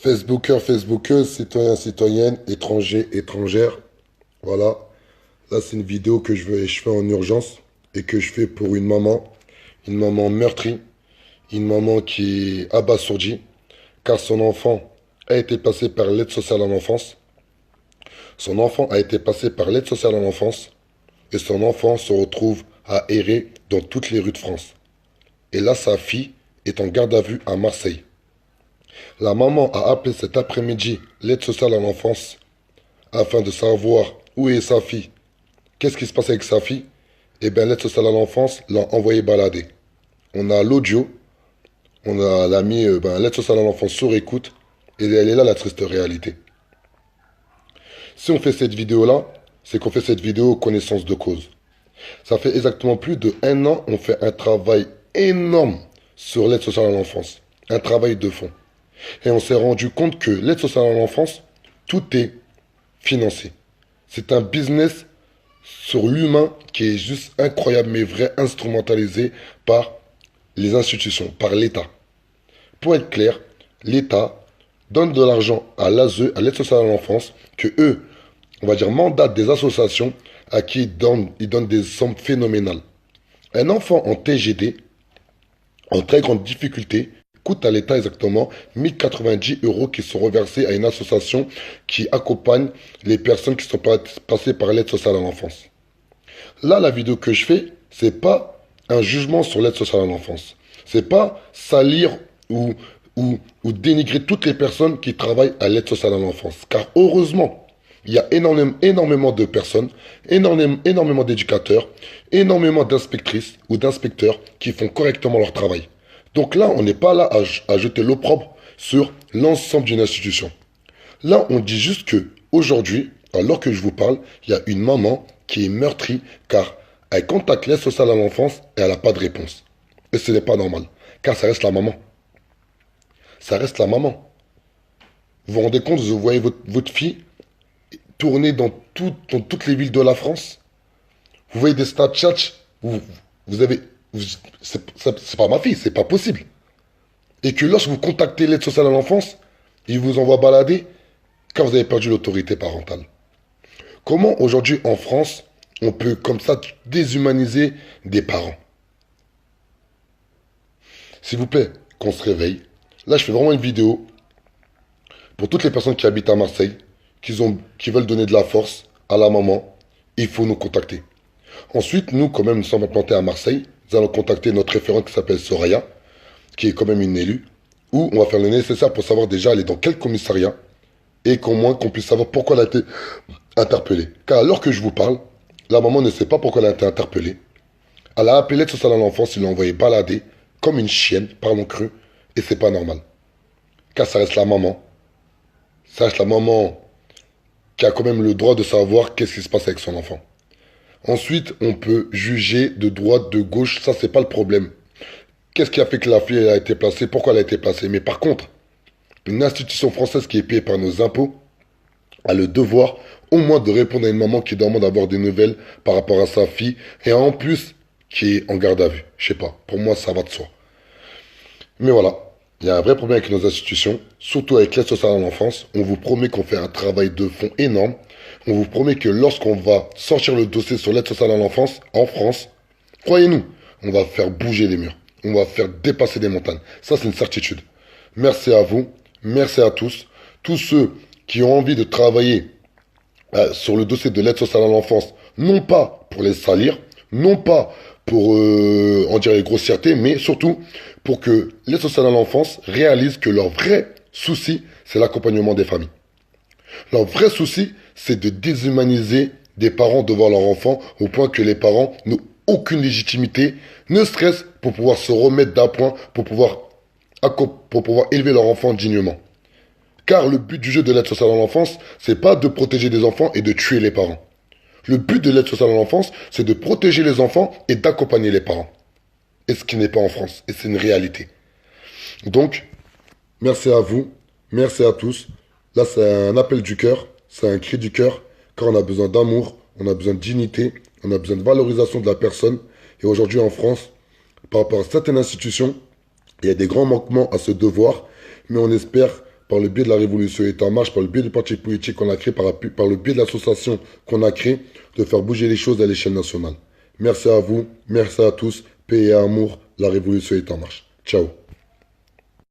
Facebookers, Facebookeuses, citoyens, citoyennes, étrangers, étrangères. Voilà. Là, c'est une vidéo que je fais en urgence et que je fais pour une maman meurtrie, une maman qui est abasourdie, car son enfant a été passé par l'aide sociale à l'enfance. Son enfant a été passé par l'aide sociale à l'enfance et son enfant se retrouve à errer dans toutes les rues de France. Et là, sa fille est en garde à vue à Marseille. La maman a appelé cet après-midi l'aide sociale à l'enfance afin de savoir où est sa fille, qu'est-ce qui se passe avec sa fille. Eh bien, l'aide sociale à l'enfance l'a envoyé balader. On a l'audio, l'a mis l'aide sociale à l'enfance sur écoute, et elle est là la triste réalité. Si on fait cette vidéo-là, c'est qu'on fait cette vidéo connaissance de cause. Ça fait exactement plus de 1 an, on fait un travail énorme sur l'aide sociale à l'enfance. Un travail de fond. Et on s'est rendu compte que l'aide sociale à l'enfance, tout est financé. C'est un business sur l'humain qui est juste incroyable, mais vrai, instrumentalisé par les institutions, par l'État. Pour être clair, l'État donne de l'argent à l'ASE, à l'aide sociale à l'enfance, que eux, on va dire, mandatent des associations à qui ils donnent des sommes phénoménales. Un enfant en TGD, en très grande difficulté, coûte à l'État exactement 1090 euros qui sont reversés à une association qui accompagne les personnes qui sont passées par l'aide sociale à l'enfance. Là, la vidéo que je fais, c'est pas un jugement sur l'aide sociale à l'enfance. C'est pas salir ou dénigrer toutes les personnes qui travaillent à l'aide sociale à l'enfance. Car heureusement, il y a énormément de personnes, énormément d'éducateurs, énormément d'inspectrices ou d'inspecteurs qui font correctement leur travail. Donc là, on n'est pas là à jeter l'opprobre sur l'ensemble d'une institution. Là, on dit juste que aujourd'hui, alors que je vous parle, il y a une maman qui est meurtrie car elle contacte l'aide sociale à l'enfance et elle n'a pas de réponse. Et ce n'est pas normal, car ça reste la maman. Ça reste la maman. Vous vous rendez compte, vous voyez votre fille tourner dans toutes les villes de la France. Vous voyez des Snapchat, vous avez... C'est pas ma fille, c'est pas possible. Et que lorsque vous contactez l'aide sociale à l'enfance, ils vous envoient balader car vous avez perdu l'autorité parentale. Comment aujourd'hui en France, on peut comme ça déshumaniser des parents? S'il vous plaît, qu'on se réveille. Là, je fais vraiment une vidéo pour toutes les personnes qui habitent à Marseille, qui veulent donner de la force à la maman. Il faut nous contacter. Ensuite, nous, quand même, nous sommes implantés à Marseille. Nous allons contacter notre référente qui s'appelle Soraya, qui est quand même une élue, où on va faire le nécessaire pour savoir déjà elle est dans quel commissariat et qu'au moins qu'on puisse savoir pourquoi elle a été interpellée. Car alors que je vous parle, la maman ne sait pas pourquoi elle a été interpellée. Elle a appelé l'aide sociale à l'enfance, il l'a envoyé balader comme une chienne, parlons cru, et c'est pas normal. Car ça reste la maman. Ça reste la maman qui a quand même le droit de savoir qu'est-ce qui se passe avec son enfant. Ensuite, on peut juger de droite, de gauche, ça c'est pas le problème. Qu'est-ce qui a fait que la fille a été placée? Pourquoi elle a été placée? Mais par contre, une institution française qui est payée par nos impôts a le devoir au moins de répondre à une maman qui demande d'avoir des nouvelles par rapport à sa fille et en plus qui est en garde à vue. Je sais pas, pour moi ça va de soi. Mais voilà, il y a un vrai problème avec nos institutions, surtout avec l'aide sociale à l'enfance. On vous promet qu'on fait un travail de fond énorme. On vous promet que lorsqu'on va sortir le dossier sur l'aide sociale à l'enfance en France, croyez-nous, on va faire bouger les murs. On va faire dépasser des montagnes. Ça, c'est une certitude. Merci à vous. Merci à tous. Tous ceux qui ont envie de travailler sur le dossier de l'aide sociale à l'enfance, non pas pour les salir, non pas pour en dire les grossièretés, mais surtout pour que l'aide sociale à l'enfance réalise que leur vrai souci, c'est l'accompagnement des familles. Leur vrai souci, c'est de déshumaniser des parents devant leur enfant au point que les parents n'ont aucune légitimité, ne serait-ce pour pouvoir se remettre d'un point, pour pouvoir élever leur enfant dignement. Car le but du jeu de l'aide sociale à l'enfance, c'est pas de protéger des enfants et de tuer les parents. Le but de l'aide sociale à l'enfance, c'est de protéger les enfants et d'accompagner les parents. Et ce qui n'est pas en France, et c'est une réalité. Donc, merci à vous, merci à tous. Là, c'est un appel du cœur, c'est un cri du cœur, car on a besoin d'amour, on a besoin de dignité, on a besoin de valorisation de la personne. Et aujourd'hui, en France, par rapport à certaines institutions, il y a des grands manquements à ce devoir, mais on espère par le biais de la Révolution est en marche, par le biais du parti politique qu'on a créé, par le biais de l'association qu'on a créée, de faire bouger les choses à l'échelle nationale. Merci à vous, merci à tous, paix et amour, la Révolution est en marche. Ciao.